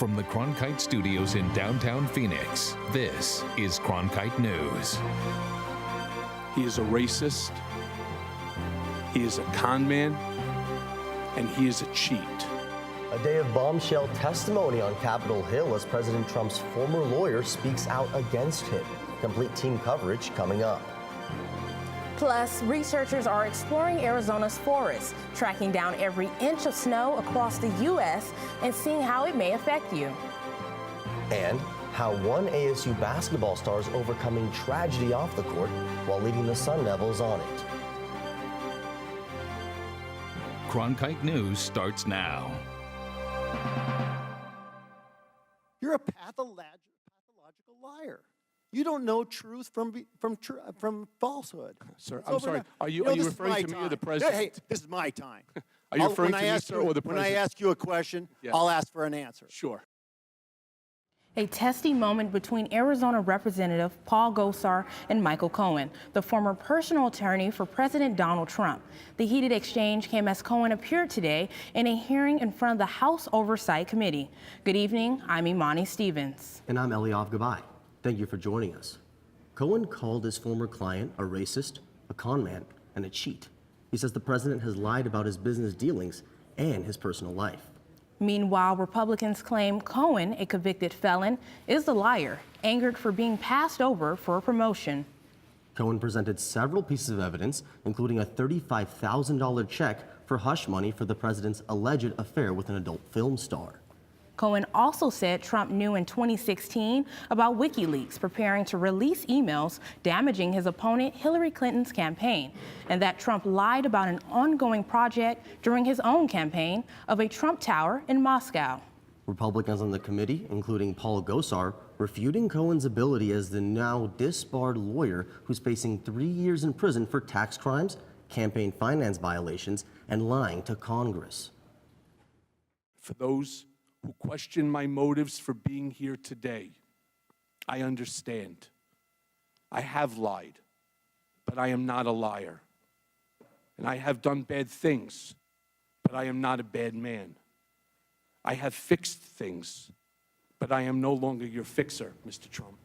From the Cronkite studios in downtown Phoenix, this is Cronkite News. He is a racist, he is a con man, and he is a cheat. A day of bombshell testimony on Capitol Hill as President Trump's former lawyer speaks out against him. Complete team coverage coming up. Plus, researchers are exploring Arizona's forests, tracking down every inch of snow across the U.S. and seeing how it may affect you. And how one ASU basketball star is overcoming tragedy off the court while leading the Sun Devils on it. Cronkite News starts now. You're a pathological liar. You don't know truth from falsehood. Sir, I'm sorry. Are you referring to me or the president? Hey, this is my time. Are you referring to me, sir, or the president? When I ask you a question, Yes. I'll ask for an answer. Sure. A testy moment between Arizona Representative Paul Gosar and Michael Cohen, the former personal attorney for President Donald Trump. The heated exchange came as Cohen appeared today in a hearing in front of the House Oversight Committee. Good evening, I'm Imani Stevens. And I'm Eliav Gabay. Thank you for joining us. Cohen called his former client a racist, a con man, and a cheat. He says the president has lied about his business dealings and his personal life. Meanwhile, Republicans claim Cohen, a convicted felon, is the liar, angered for being passed over for a promotion. Cohen presented several pieces of evidence, including a $35,000 check for hush money for the president's alleged affair with an adult film star. Cohen also said Trump knew in 2016 about WikiLeaks preparing to release emails damaging his opponent Hillary Clinton's campaign, and that Trump lied about an ongoing project during his own campaign of a Trump Tower in Moscow. Republicans on the committee, including Paul Gosar, refuting Cohen's ability as the now disbarred lawyer who's facing 3 years in prison for tax crimes, campaign finance violations, and lying to Congress. For those who question my motives for being here today, I understand. I have lied, but I am not a liar. And I have done bad things, but I am not a bad man. I have fixed things, but I am no longer your fixer, Mr. Trump.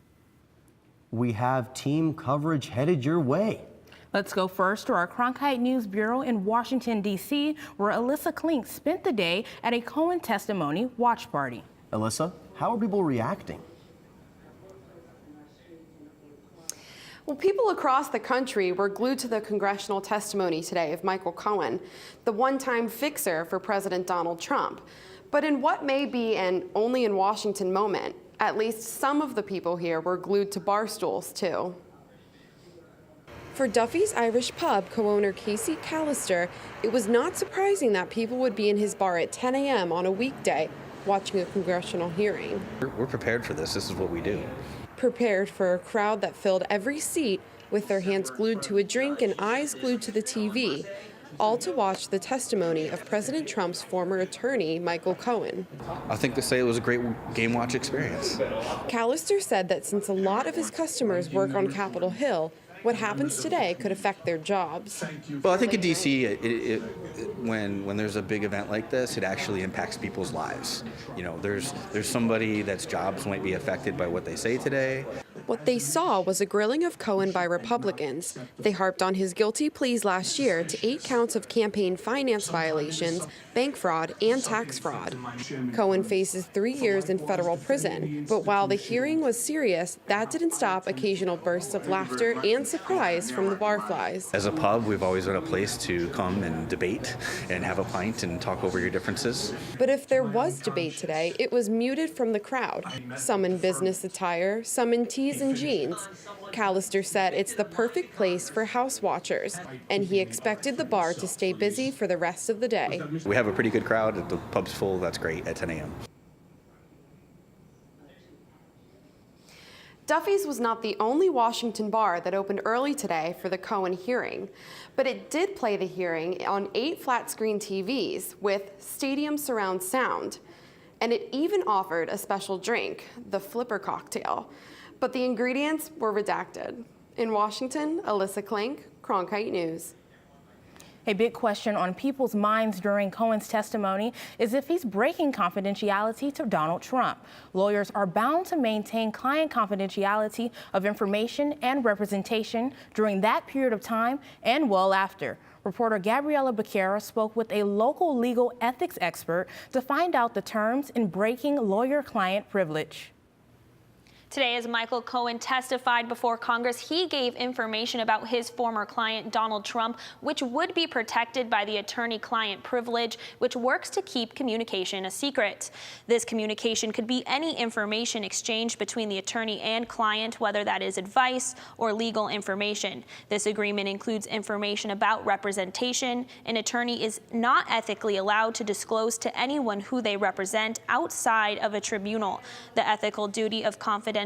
We have team coverage headed your way. Let's go first to our Cronkite News Bureau in Washington, D.C., where Alyssa Klink spent the day at a Cohen testimony watch party. Alyssa, how are people reacting? Well, people across the country were glued to the congressional testimony today of Michael Cohen, the one-time fixer for President Donald Trump. But in what may be an only in Washington moment, at least some of the people here were glued to bar stools, too. For Duffy's Irish Pub co-owner Casey Callister, it was not surprising that people would be in his bar at 10 a.m. on a weekday watching a congressional hearing. We're prepared for this. This is what we do. Prepared for a crowd that filled every seat with their hands glued to a drink and eyes glued to the TV, all to watch the testimony of President Trump's former attorney, Michael Cohen. I think to say it was a great game watch experience. Callister said that since a lot of his customers work on Capitol Hill, what happens today could affect their jobs. Well, I think in D.C., when there's a big event like this, it actually impacts people's lives. You know, there's somebody that's jobs might be affected by what they say today. What they saw was a grilling of Cohen by Republicans. They harped on his guilty pleas last year to 8 counts of campaign finance violations, bank fraud, and tax fraud. Cohen faces 3 years in federal prison, but while the hearing was serious, that didn't stop occasional bursts of laughter and surprise from the barflies. As a pub, we've always been a place to come and debate and have a pint and talk over your differences. But if there was debate today, it was muted from the crowd. Some in business attire, some in tees and jeans. Callister said it's the perfect place for house watchers, and he expected the bar to stay busy for the rest of the day. We have a pretty good crowd. The pub's full. That's great at 10 a.m. Duffy's was not the only Washington bar that opened early today for the Cohen hearing, but it did play the hearing on 8 flat-screen TVs with stadium surround sound, and it even offered a special drink, the Flipper cocktail, but the ingredients were redacted. In Washington, Alyssa Klink, Cronkite News. A big question on people's minds during Cohen's testimony is if he's breaking confidentiality to Donald Trump. Lawyers are bound to maintain client confidentiality of information and representation during that period of time and well after. Reporter Gabriela Becerra spoke with a local legal ethics expert to find out the terms in breaking lawyer-client privilege. Today, as Michael Cohen testified before Congress, he gave information about his former client, Donald Trump, which would be protected by the attorney-client privilege, which works to keep communication a secret. This communication could be any information exchanged between the attorney and client, whether that is advice or legal information. This agreement includes information about representation. An attorney is not ethically allowed to disclose to anyone who they represent outside of a tribunal. The ethical duty of confidentiality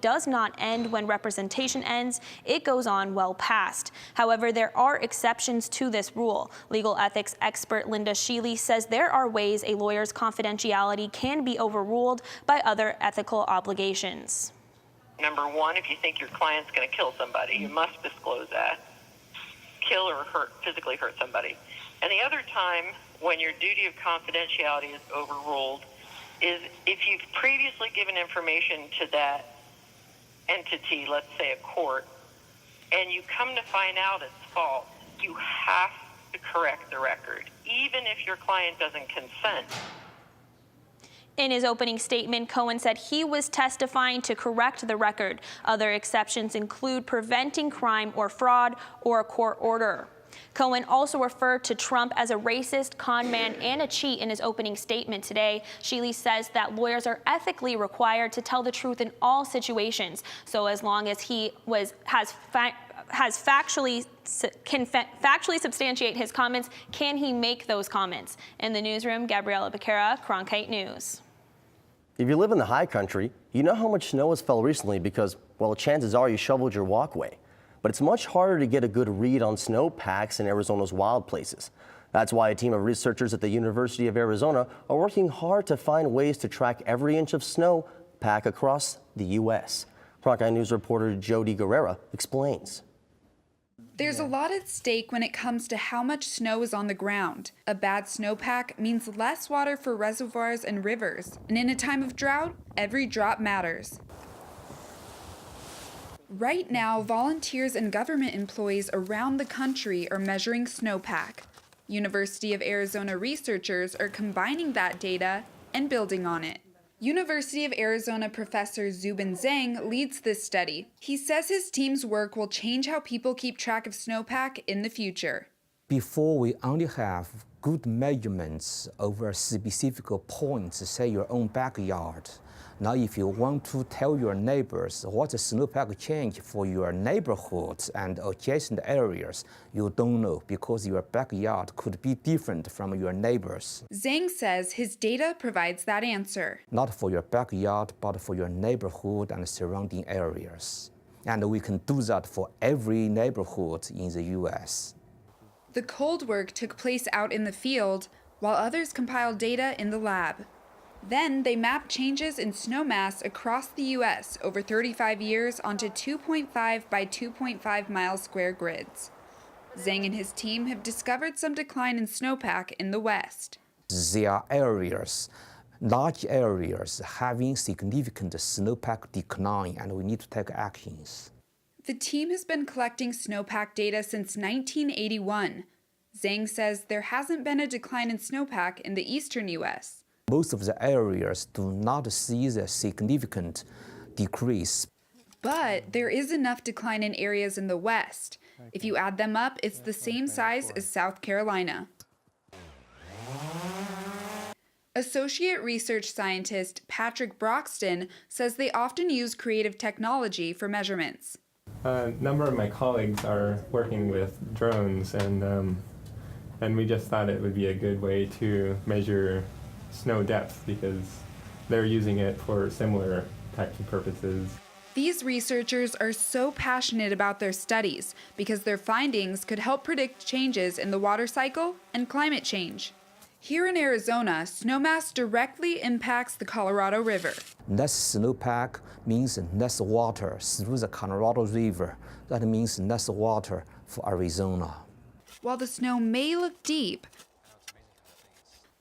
does not end when representation ends. It goes on well past. However, there are exceptions to this rule. Legal ethics expert Linda Sheely says there are ways a lawyer's confidentiality can be overruled by other ethical obligations. Number one, if you think your client's going to kill somebody, you must disclose that. Kill or physically hurt somebody. And the other time when your duty of confidentiality is overruled is if you've previously given information to that entity, let's say a court, and you come to find out it's false, you have to correct the record, even if your client doesn't consent. In his opening statement, Cohen said he was testifying to correct the record. Other exceptions include preventing crime or fraud or a court order. Cohen also referred to Trump as a racist, con man, and a cheat in his opening statement today. Sheely says that lawyers are ethically required to tell the truth in all situations. So as long as he can factually substantiate his comments, can he make those comments? In the newsroom, Gabriela Becerra, Cronkite News. If you live in the high country, you know how much snow has fell recently because, well, chances are you shoveled your walkway. But it's much harder to get a good read on snowpacks in Arizona's wild places. That's why a team of researchers at the University of Arizona are working hard to find ways to track every inch of snowpack across the U.S. Cronkite News reporter Jody Guerrera explains. There's a lot at stake when it comes to how much snow is on the ground. A bad snowpack means less water for reservoirs and rivers. And in a time of drought, every drop matters. Right now, volunteers and government employees around the country are measuring snowpack. University of Arizona researchers are combining that data and building on it. University of Arizona professor Zubin Zhang leads this study. He says his team's work will change how people keep track of snowpack in the future. Before, we only have good measurements over specific points, say your own backyard. Now, if you want to tell your neighbors what the snowpack change for your neighborhoods and adjacent areas, you don't know because your backyard could be different from your neighbors. Zhang says his data provides that answer. Not for your backyard, but for your neighborhood and surrounding areas. And we can do that for every neighborhood in the U.S. The cold work took place out in the field, while others compiled data in the lab. Then they mapped changes in snow mass across the U.S. over 35 years onto 2.5 by 2.5 mile square grids. Zhang and his team have discovered some decline in snowpack in the West. There are areas, large areas, having significant snowpack decline, and we need to take actions. The team has been collecting snowpack data since 1981. Zhang says there hasn't been a decline in snowpack in the eastern U.S. Most of the areas do not see the significant decrease. But there is enough decline in areas in the West. If you add them up, it's the same size as South Carolina. Associate research scientist Patrick Broxton says they often use creative technology for measurements. A number of my colleagues are working with drones, and we just thought it would be a good way to measure snow depth because they're using it for similar types of purposes. These researchers are so passionate about their studies because their findings could help predict changes in the water cycle and climate change. Here in Arizona, snowmass directly impacts the Colorado River. Less snowpack means less water through the Colorado River. That means less water for Arizona. While the snow may look deep,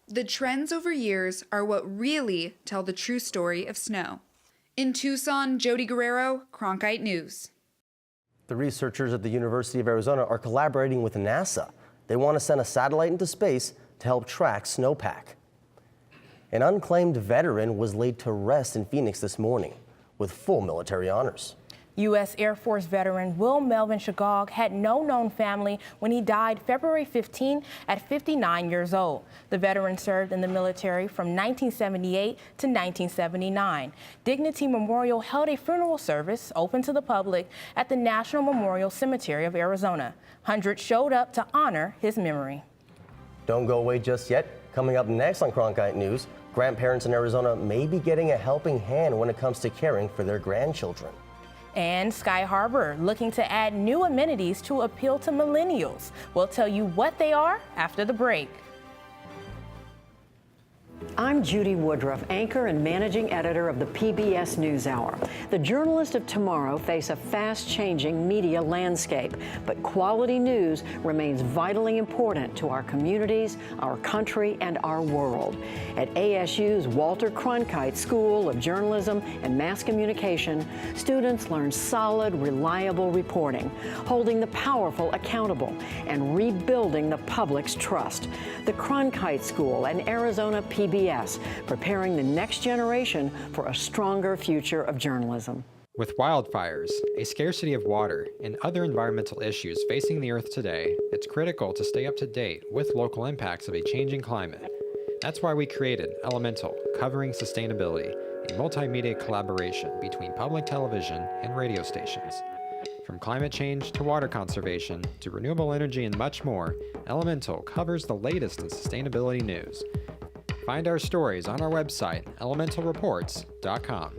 the trends over years are what really tell the true story of snow. In Tucson, Jody Guerrero, Cronkite News. The researchers at the University of Arizona are collaborating with NASA. They want to send a satellite into space to help track snowpack. An unclaimed veteran was laid to rest in Phoenix this morning with full military honors. U.S. Air Force veteran Will Melvin Shagog had no known family when he died February 15 at 59 years old. The veteran served in the military from 1978 to 1979. Dignity Memorial held a funeral service open to the public at the National Memorial Cemetery of Arizona. Hundreds showed up to honor his memory. Don't go away just yet. Coming up next on Cronkite News, grandparents in Arizona may be getting a helping hand when it comes to caring for their grandchildren. And Sky Harbor looking to add new amenities to appeal to millennials. We'll tell you what they are after the break. I'm Judy Woodruff, anchor and managing editor of the PBS NewsHour. The journalists of tomorrow face a fast-changing media landscape, but quality news remains vitally important to our communities, our country, and our world. At ASU's Walter Cronkite School of Journalism and Mass Communication, students learn solid, reliable reporting, holding the powerful accountable, and rebuilding the public's trust. The Cronkite School and Arizona PBS, preparing the next generation for a stronger future of journalism. With wildfires, a scarcity of water, and other environmental issues facing the Earth today, it's critical to stay up to date with local impacts of a changing climate. That's why we created Elemental, covering sustainability, a multimedia collaboration between public television and radio stations. From climate change to water conservation to renewable energy and much more, Elemental covers the latest in sustainability news. Find our stories on our website, elementalreports.com.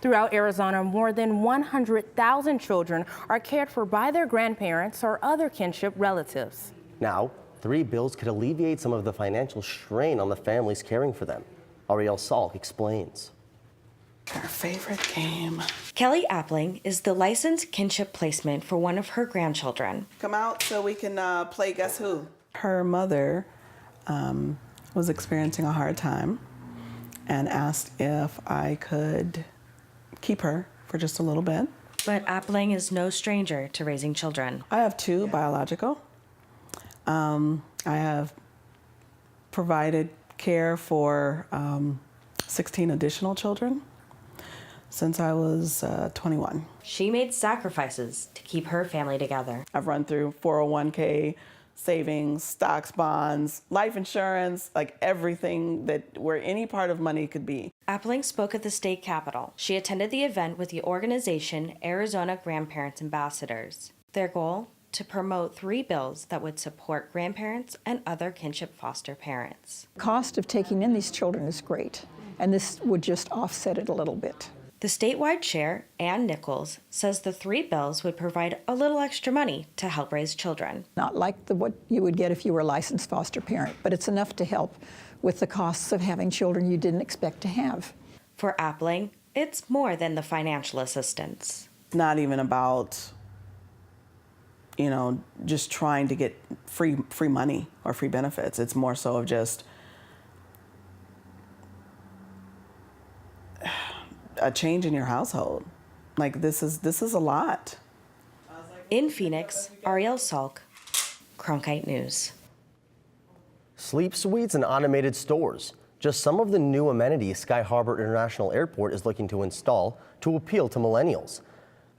Throughout Arizona, more than 100,000 children are cared for by their grandparents or other kinship relatives. Now, 3 bills could alleviate some of the financial strain on the families caring for them. Ariel Salk explains. Our favorite game. Kelly Appling is the licensed kinship placement for one of her grandchildren. Come out so we can play Guess Who. Her mother was experiencing a hard time and asked if I could keep her for just a little bit. But Appling is no stranger to raising children. I have 2 biological. I have provided care for 16 additional children since I was 21. She made sacrifices to keep her family together. I've run through 401k, savings, stocks, bonds, life insurance, like everything that where any part of money could be. Appling spoke at the state capitol. She attended the event with the organization Arizona Grandparents Ambassadors. Their goal? To promote 3 bills that would support grandparents and other kinship foster parents. The cost of taking in these children is great, and this would just offset it a little bit. The statewide chair, Ann Nichols, says the 3 bills would provide a little extra money to help raise children. Not like what you would get if you were a licensed foster parent, but it's enough to help with the costs of having children you didn't expect to have. For Appling, it's more than the financial assistance. It's not even about, just trying to get free money or free benefits. It's more so of just a change in your household. Like this is a lot. In Phoenix, Ariel Salk, Cronkite News. Sleep suites and automated stores. Just some of the new amenities Sky Harbor International Airport is looking to install to appeal to millennials.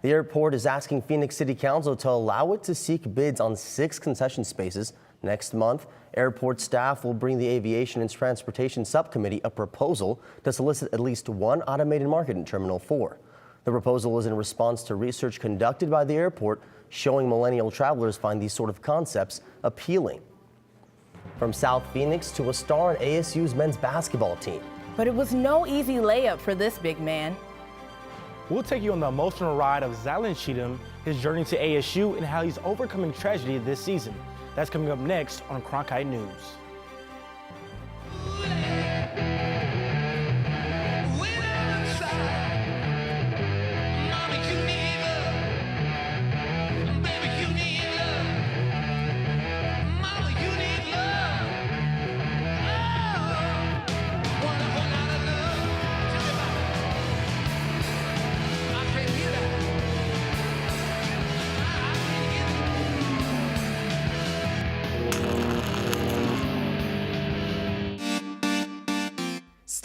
The airport is asking Phoenix City Council to allow it to seek bids on 6 concession spaces. Next month, airport staff will bring the Aviation and Transportation Subcommittee a proposal to solicit at least 1 automated market in Terminal 4. The proposal is in response to research conducted by the airport showing millennial travelers find these sort of concepts appealing. From South Phoenix to a star on ASU's men's basketball team. But it was no easy layup for this big man. We'll take you on the emotional ride of Zylan Cheatham, his journey to ASU, and how he's overcoming tragedy this season. That's coming up next on Cronkite News. Baby, you need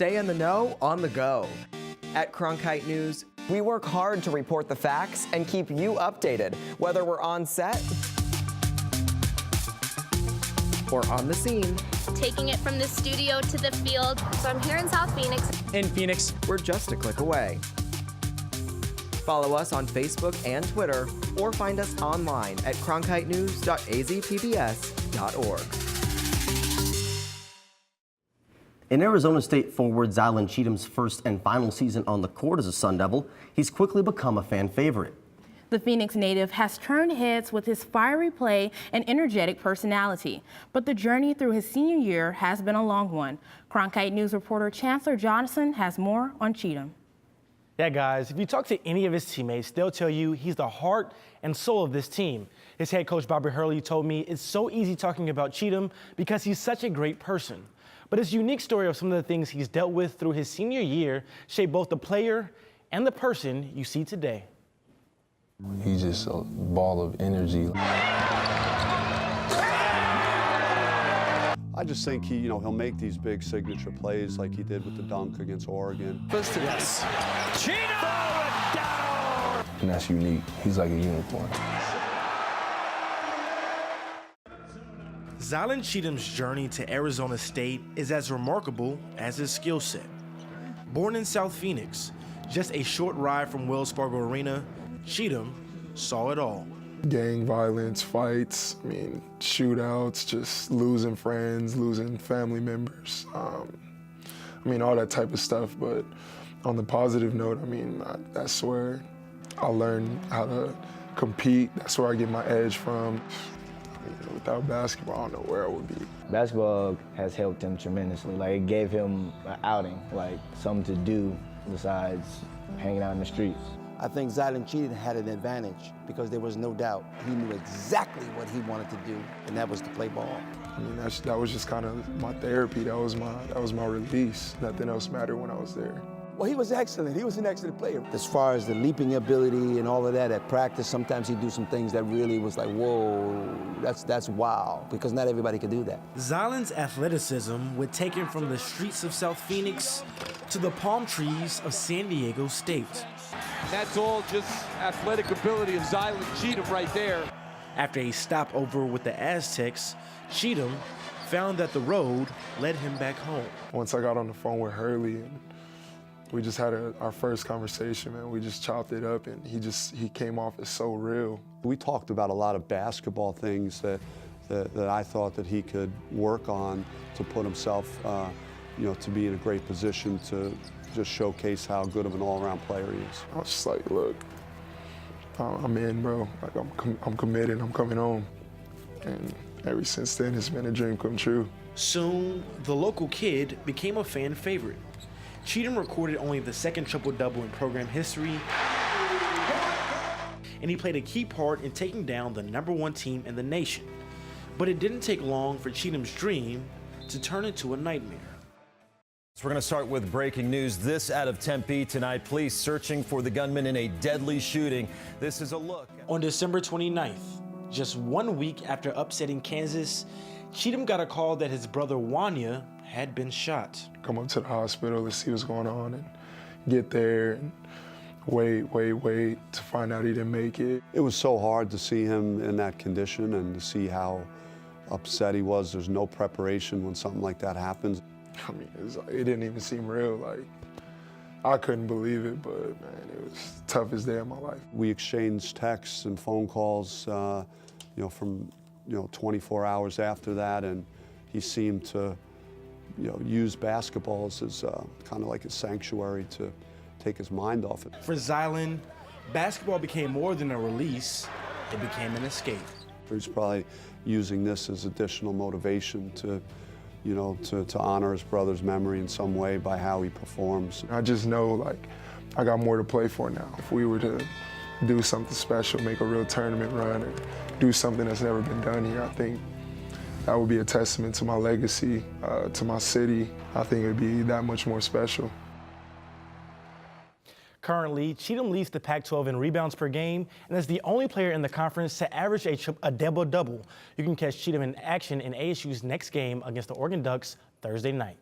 Stay in the know on the go. At Cronkite News, we work hard to report the facts and keep you updated, whether we're on set or on the scene. Taking it from the studio to the field. So I'm here in South Phoenix. In Phoenix, we're just a click away. Follow us on Facebook and Twitter, or find us online at cronkitenews.azpbs.org. In Arizona State forward Zylan Cheatham's first and final season on the court as a Sun Devil, he's quickly become a fan favorite. The Phoenix native has turned heads with his fiery play and energetic personality, but the journey through his senior year has been a long one. Cronkite News reporter Chancellor Johnson has more on Cheatham. Yeah, guys, if you talk to any of his teammates, they'll tell you he's the heart and soul of this team. His head coach, Bobby Hurley, told me it's so easy talking about Cheatham because he's such a great person. But his unique story of some of the things he's dealt with through his senior year shaped both the player and the person you see today. He's just a ball of energy. I just think he'll make these big signature plays like he did with the dunk against Oregon. Yes. And that's unique. He's like a unicorn. Zylan Cheatham's journey to Arizona State is as remarkable as his skill set. Born in South Phoenix, just a short ride from Wells Fargo Arena, Cheatham saw it all. Gang violence, fights, shootouts, just losing friends, losing family members. All that type of stuff. But on the positive note, that's where I learned how to compete. That's where I get my edge from. Without basketball, I don't know where I would be. Basketball has helped him tremendously. It gave him an outing, something to do besides hanging out in the streets. I think Zylan Cheatham had an advantage because there was no doubt he knew exactly what he wanted to do, and that was to play ball. That was just kind of my therapy. That was my release. Nothing else mattered when I was there. Well, he was excellent. He was an excellent player. As far as the leaping ability and all of that at practice, sometimes he'd do some things that really was like, whoa, that's wow, because not everybody could do that. Zylan's athleticism would take him from the streets of South Phoenix to the palm trees of San Diego State. That's all just athletic ability of Zylan Cheatham right there. After a stopover with the Aztecs, Cheatham found that the road led him back home. Once I got on the phone with Hurley, and we just had our first conversation, man. We just chopped it up, and he came off as so real. We talked about a lot of basketball things that I thought that he could work on to put himself, to be in a great position to just showcase how good of an all-around player he is. I was just like, look, I'm in, bro. I'm committed. I'm coming home. And ever since then, it's been a dream come true. Soon, the local kid became a fan favorite. Cheatham recorded only the second triple-double in program history, and he played a key part in taking down the #1 team in the nation. But it didn't take long for Cheatham's dream to turn into a nightmare. So we're going to start with breaking news. This out of Tempe tonight. Police searching for the gunman in a deadly shooting. This is a look. On December 29th, just 1 week after upsetting Kansas, Cheatham got a call that his brother Wanya had been shot. Come up to the hospital to see what's going on and get there and wait to find out he didn't make it. It was so hard to see him in that condition and to see how upset he was. There's no preparation when something like that happens. It didn't even seem real. I couldn't believe it, but man, it was the toughest day of my life. We exchanged texts and phone calls, from 24 hours after that, and he seemed to, use basketball as kind of like a sanctuary to take his mind off it. For Zylan, basketball became more than a release; it became an escape. He's probably using this as additional motivation to honor his brother's memory in some way by how he performs. I just know, I got more to play for now. If we were to do something special, make a real tournament run, or do something that's never been done here, I think that would be a testament to my legacy, to my city. I think it would be that much more special. Currently, Cheatham leads the Pac-12 in rebounds per game and is the only player in the conference to average a double-double. You can catch Cheatham in action in ASU's next game against the Oregon Ducks Thursday night.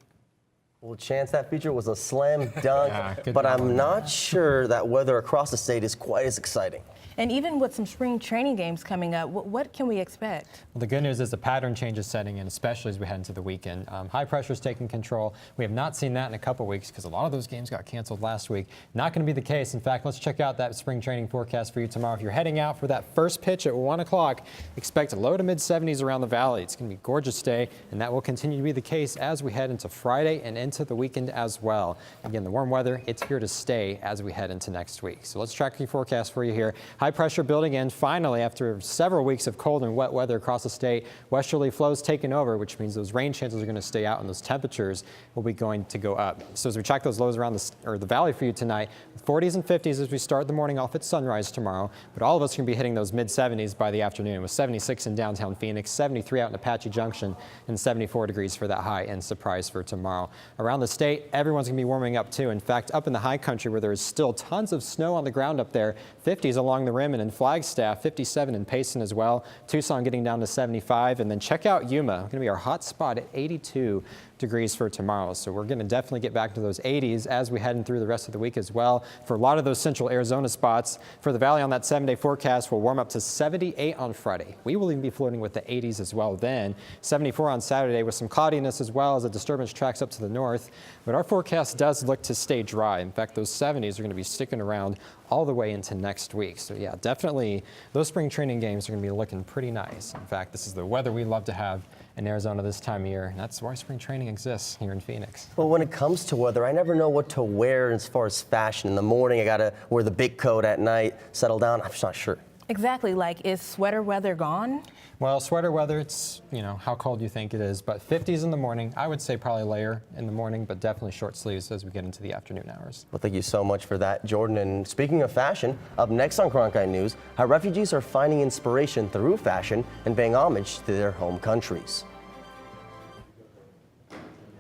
Well, Chance, that feature was a slam dunk, good but job. I'm not sure that weather across the state is quite as exciting. And even with some spring training games coming up, what can we expect? Well, the good news is the pattern change is setting in, especially as we head into the weekend. High pressure is taking control. We have not seen that in a couple weeks because a lot of those games got canceled last week. Not going to be the case. In fact, let's check out that spring training forecast for you tomorrow. If you're heading out for that first pitch at 1 o'clock, expect low to mid 70s around the valley. It's going to be a gorgeous day, and that will continue to be the case as we head into Friday and into the weekend as well. Again, the warm weather, it's here to stay as we head into next week. So let's track your forecast for you here. High pressure building in. Finally, after several weeks of cold and wet weather across the state, westerly flows taking over, which means those rain chances are going to stay out and those temperatures will be going to go up. So as we track those lows around the valley for you tonight, 40s and 50s as we start the morning off at sunrise tomorrow, but all of us are going to be hitting those mid 70s by the afternoon with 76 in downtown Phoenix, 73 out in Apache Junction, and 74 degrees for that high end surprise for tomorrow. Around the state, everyone's going to be warming up too. In fact, up in the high country where there is still tons of snow on the ground up there, 50s along the rim and in Flagstaff, 57 in Payson as well. Tucson getting down to 75. And then check out Yuma, going to be our hot spot at 82 degrees for tomorrow. So we're going to definitely get back to those 80s as we head in through the rest of the week as well. For a lot of those central Arizona spots, for the valley on that 7-day forecast, we'll warm up to 78 on Friday. We will even be floating with the 80s as well then. 74 on Saturday with some cloudiness as well as a disturbance tracks up to the north. But our forecast does look to stay dry. In fact, those 70s are going to be sticking around all the way into next week. So yeah, definitely those spring training games are going to be looking pretty nice. In fact, this is the weather we love to have in Arizona this time of year. And that's why spring training exists here in Phoenix. Well, when it comes to weather, I never know what to wear as far as fashion. In the morning, I got to wear the big coat. At night, settle down. I'm just not sure. Exactly. Like, is sweater weather gone? Well, sweater weather, it's, how cold you think it is, but 50s in the morning. I would say probably layer in the morning, but definitely short sleeves as we get into the afternoon hours. Well, thank you so much for that, Jordan. And speaking of fashion, up next on Cronkite News, how refugees are finding inspiration through fashion and paying homage to their home countries.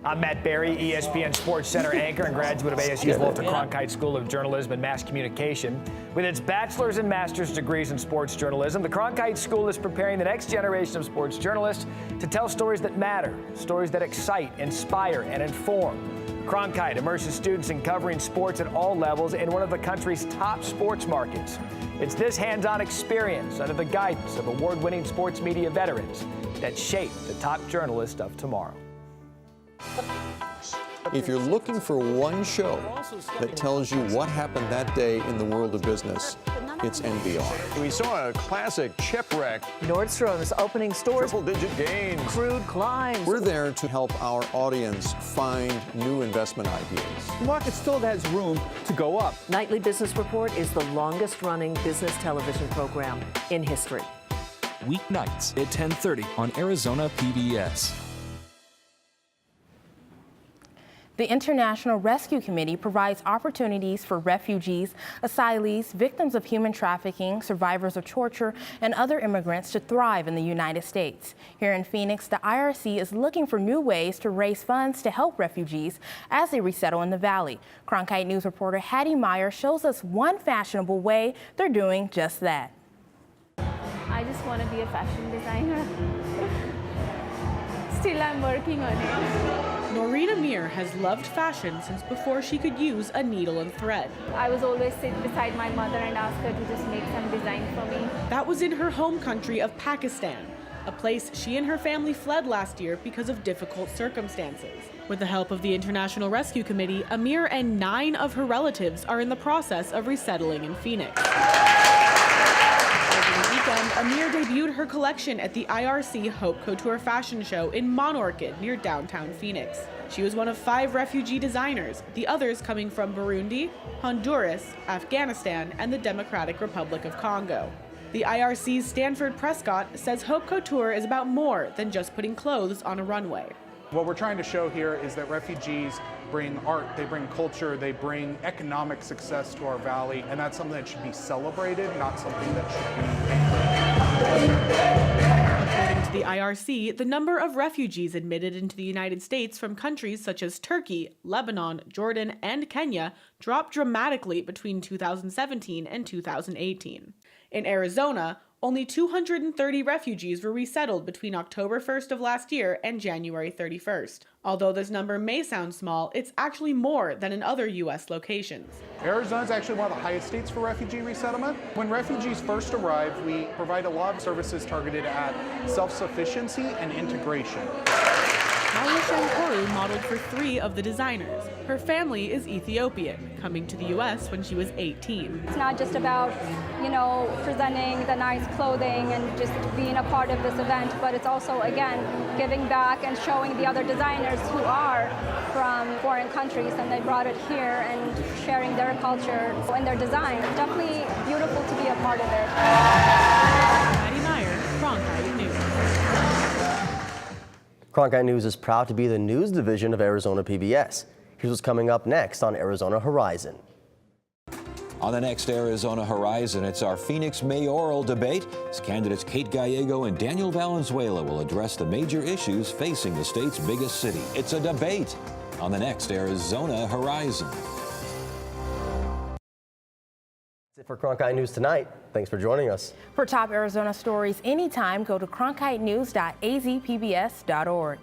I'm Matt Berry, ESPN Sports Center anchor and graduate of ASU's Walter Cronkite School of Journalism and Mass Communication. With its bachelor's and master's degrees in sports journalism, the Cronkite School is preparing the next generation of sports journalists to tell stories that matter, stories that excite, inspire, and inform. Cronkite immerses students in covering sports at all levels in one of the country's top sports markets. It's this hands-on experience under the guidance of award-winning sports media veterans that shape the top journalists of tomorrow. If you're looking for one show that tells you what happened that day in the world of business, it's NBR. We saw a classic shipwreck. Nordstrom's opening stores. Triple-digit gains. Crude climbs. We're there to help our audience find new investment ideas. The market still has room to go up. Nightly Business Report is the longest-running business television program in history. Weeknights at 10:30 on Arizona PBS. The International Rescue Committee provides opportunities for refugees, asylees, victims of human trafficking, survivors of torture, and other immigrants to thrive in the United States. Here in Phoenix, the IRC is looking for new ways to raise funds to help refugees as they resettle in the Valley. Cronkite News reporter Hattie Meyer shows us one fashionable way they're doing just that. I just want to be a fashion designer. Still, I'm working on it. Noreen Amir has loved fashion since before she could use a needle and thread. I was always sit beside my mother and ask her to just make some design for me. That was in her home country of Pakistan, a place she and her family fled last year because of difficult circumstances. With the help of the International Rescue Committee, Amir and 9 of her relatives are in the process of resettling in Phoenix. Over the weekend, Amir debuted her collection at the IRC Haute Couture fashion show in Monorchid near downtown Phoenix. She was one of 5 refugee designers, the others coming from Burundi, Honduras, Afghanistan, and the Democratic Republic of Congo. The IRC's Stanford Prescott says Haute Couture is about more than just putting clothes on a runway. What we're trying to show here is that refugees bring art, they bring culture, they bring economic success to our valley, and that's something that should be celebrated, not something that should be. According to the IRC, the number of refugees admitted into the United States from countries such as Turkey, Lebanon, Jordan, and Kenya dropped dramatically between 2017 and 2018. In Arizona, Only 230 refugees were resettled between October 1st of last year and January 31st. Although this number may sound small, it's actually more than in other U.S. locations. Arizona is actually one of the highest states for refugee resettlement. When refugees first arrive, we provide a lot of services targeted at self-sufficiency and integration. Malia Shankoru modeled for 3 of the designers. Her family is Ethiopian, coming to the U.S. when she was 18. It's not just about, presenting the nice clothing and just being a part of this event, but it's also, again, giving back and showing the other designers who are from foreign countries and they brought it here and sharing their culture and their design. It's definitely beautiful to be a part of it. Maddie Meyer, Cronkite News. Cronkite News is proud to be the news division of Arizona PBS. Here's what's coming up next on Arizona Horizon. On the next Arizona Horizon, it's our Phoenix mayoral debate as candidates Kate Gallego and Daniel Valenzuela will address the major issues facing the state's biggest city. It's a debate on the next Arizona Horizon. That's it for Cronkite News tonight. Thanks for joining us. For top Arizona stories anytime, go to cronkitenews.azpbs.org.